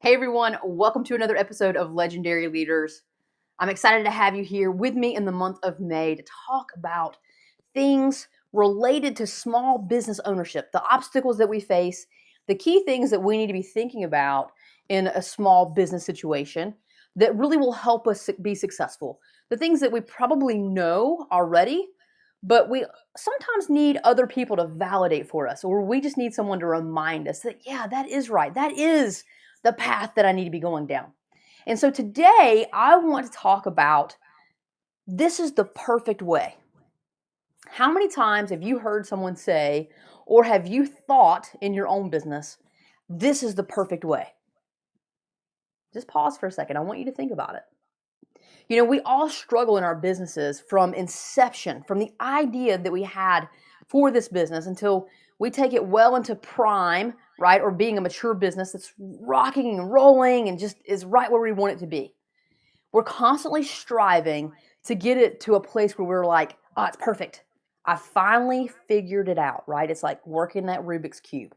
Hey everyone, welcome to another episode of Legendary Leaders. I'm excited to have you here with me in the month of May to talk about things related to small business ownership, the obstacles that we face, the key things that we need to be thinking about in a small business situation that really will help us be successful. The things that we probably know already, but we sometimes need other people to validate for us, or we just need someone to remind us that, yeah, that is right. That is the path that I need to be going down. And so today I want to talk about this is the perfect way. How many times have you heard someone say, or have you thought in your own business, this is the perfect way? Just pause for a second. I want you to think about it. You know, we all struggle in our businesses from inception, from the idea that we had for this business until we take it well into prime, right? Or being a mature business that's rocking and rolling and just is right where we want it to be. We're constantly striving to get it to a place where we're like, oh, it's perfect. I finally figured it out, right? It's like working that Rubik's Cube.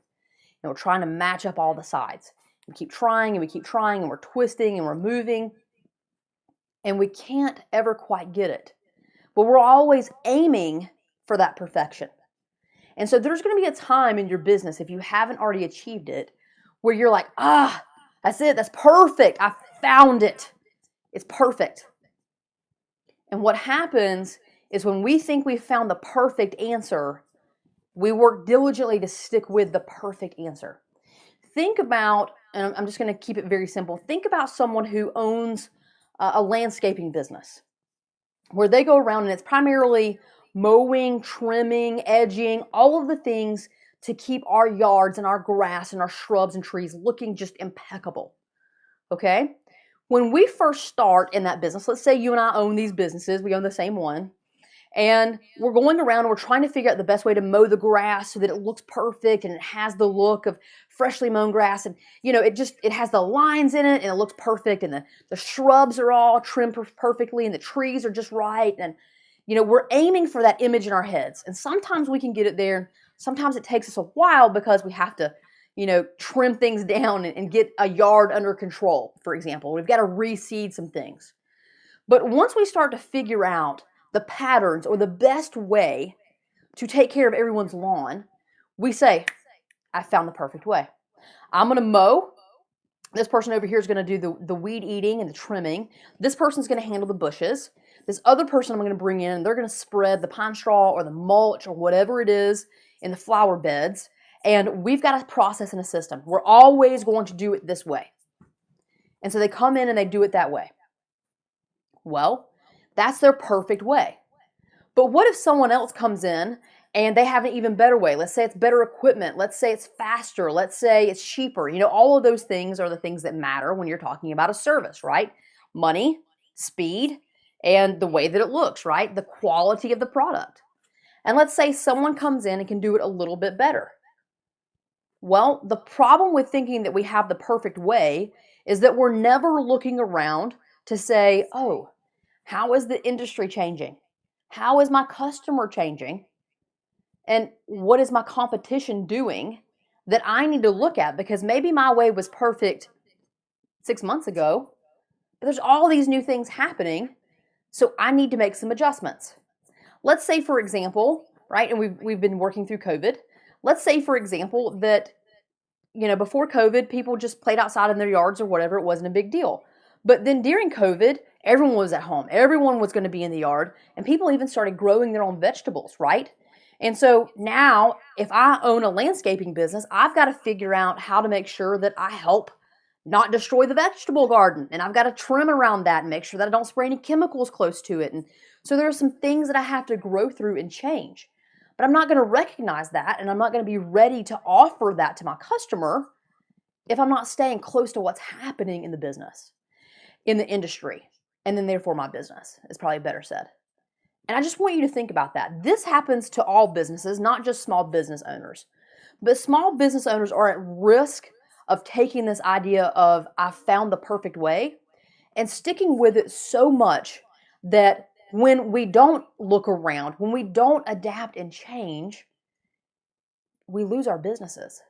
And we're trying to match up all the sides. We keep trying and we keep trying and we're twisting and we're moving. And we can't ever quite get it. But we're always aiming for that perfection. And so there's going to be a time in your business, if you haven't already achieved it, where you're like, that's it. That's perfect. I found it. It's perfect. And what happens is when we think we've found the perfect answer, we work diligently to stick with the perfect answer. Think about, and I'm just going to keep it very simple, think about someone who owns a landscaping business where they go around and it's primarily mowing, trimming, edging, all of the things to keep our yards and our grass and our shrubs and trees looking just impeccable. Okay? When we first start in that business, let's say you and I own these businesses, we own the same one, and we're going around and we're trying to figure out the best way to mow the grass so that it looks perfect and it has the look of freshly mown grass, and it has the lines in it and it looks perfect, and the shrubs are all trimmed perfectly and the trees are just right, and we're aiming for that image in our heads. And sometimes we can get it there, sometimes it takes us a while because we have to trim things down and get a yard under control. For example, we've got to reseed some things. But once we start to figure out the patterns or the best way to take care of everyone's lawn, we say, I found the perfect way. I'm going to mow. This person over here is going to do the weed eating and the trimming. This person's going to handle the bushes. This other person I'm going to bring in, and they're going to spread the pine straw or the mulch or whatever it is in the flower beds. And we've got a process and a system. We're always going to do it this way. And so they come in and they do it that way. Well, that's their perfect way. But what if someone else comes in and they have an even better way? Let's say it's better equipment. Let's say it's faster. Let's say it's cheaper. All of those things are the things that matter when you're talking about a service, right? Money, speed, and the way that it looks, right? The quality of the product. And let's say someone comes in and can do it a little bit better. Well, the problem with thinking that we have the perfect way is that we're never looking around to say, oh, how is the industry changing? How is my customer changing? And what is my competition doing that I need to look at? Because maybe my way was perfect 6 months ago, but there's all these new things happening, so I need to make some adjustments. Let's say, for example, right, and we've been working through COVID. Let's say, for example, that before COVID, people just played outside in their yards or whatever. It wasn't a big deal. But then during COVID, everyone was at home. Everyone was going to be in the yard, and people even started growing their own vegetables, right? And so now, if I own a landscaping business, I've got to figure out how to make sure that I help not destroy the vegetable garden. And I've got to trim around that and make sure that I don't spray any chemicals close to it. And so there are some things that I have to grow through and change. But I'm not going to recognize that, and I'm not going to be ready to offer that to my customer if I'm not staying close to what's happening in the business, in the industry, and then therefore my business is probably better said. And I just want you to think about that. This happens to all businesses, not just small business owners. But small business owners are at risk of taking this idea of I found the perfect way and sticking with it so much that when we don't look around, when we don't adapt and change, we lose our businesses.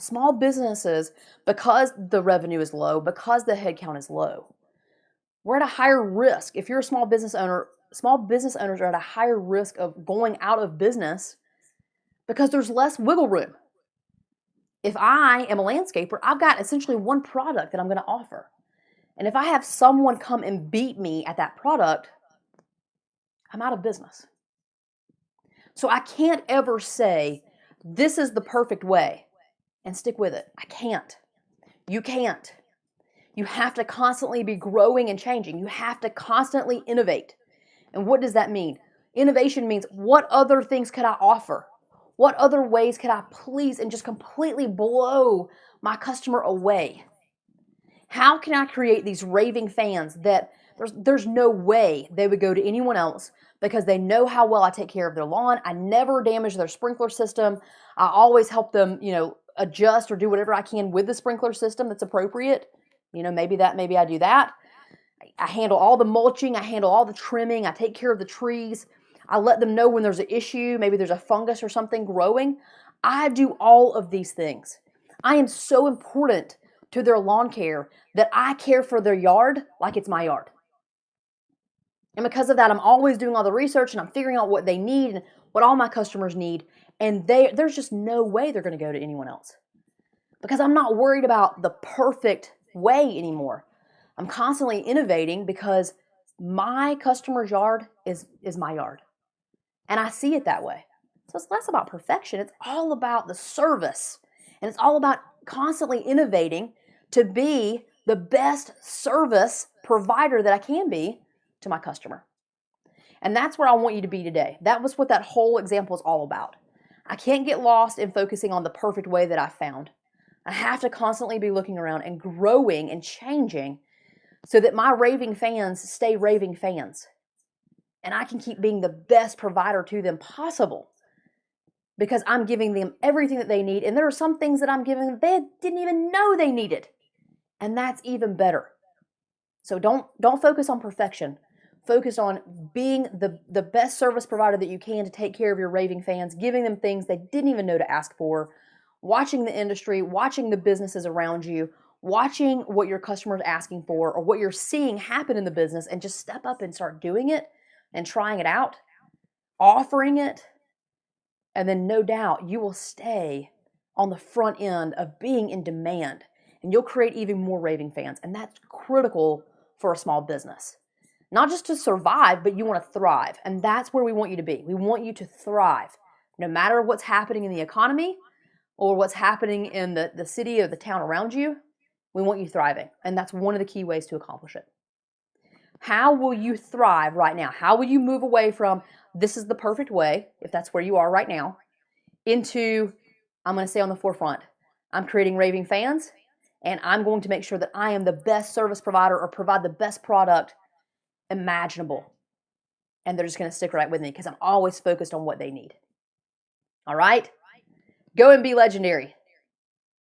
Small businesses, because the revenue is low, because the headcount is low, we're at a higher risk. If you're a small business owner, small business owners are at a higher risk of going out of business because there's less wiggle room. If I am a landscaper, I've got essentially one product that I'm going to offer. And if I have someone come and beat me at that product, I'm out of business. So I can't ever say, this is the perfect way and stick with it. I can't. You can't. You have to constantly be growing and changing. You have to constantly innovate. And what does that mean? Innovation means, what other things could I offer? What other ways could I please and just completely blow my customer away? How can I create these raving fans that there's no way they would go to anyone else, because they know how well I take care of their lawn. I never damage their sprinkler system. I always help them, adjust or do whatever I can with the sprinkler system that's appropriate. Maybe I do that. I handle all the mulching. I handle all the trimming. I take care of the trees. I let them know when there's an issue. Maybe there's a fungus or something growing. I do all of these things. I am so important to their lawn care that I care for their yard like it's my yard. And because of that, I'm always doing all the research and I'm figuring out what they need and what all my customers need. And there's just no way they're going to go to anyone else, because I'm not worried about the perfect way anymore. I'm constantly innovating because my customer's yard is my yard. And I see it that way. So it's less about perfection. It's all about the service. And it's all about constantly innovating to be the best service provider that I can be to my customer. And that's where I want you to be today. That was what that whole example is all about. I can't get lost in focusing on the perfect way that I found. I have to constantly be looking around and growing and changing so that my raving fans stay raving fans. And I can keep being the best provider to them possible, because I'm giving them everything that they need. And there are some things that I'm giving them they didn't even know they needed. And that's even better. So don't focus on perfection. Focus on being the best service provider that you can to take care of your raving fans, giving them things they didn't even know to ask for, watching the industry, watching the businesses around you, watching what your customer's asking for or what you're seeing happen in the business, and just step up and start doing it and trying it out, offering it, and then no doubt you will stay on the front end of being in demand, and you'll create even more raving fans. And that's critical for a small business. Not just to survive, but you want to thrive. And that's where we want you to be. We want you to thrive. No matter what's happening in the economy or what's happening in the city or the town around you, we want you thriving. And that's one of the key ways to accomplish it. How will you thrive right now? How will you move away from this is the perfect way, if that's where you are right now, into I'm going to stay on the forefront. I'm creating raving fans, and I'm going to make sure that I am the best service provider or provide the best product imaginable. And they're just going to stick right with me because I'm always focused on what they need. All right? Go and be legendary.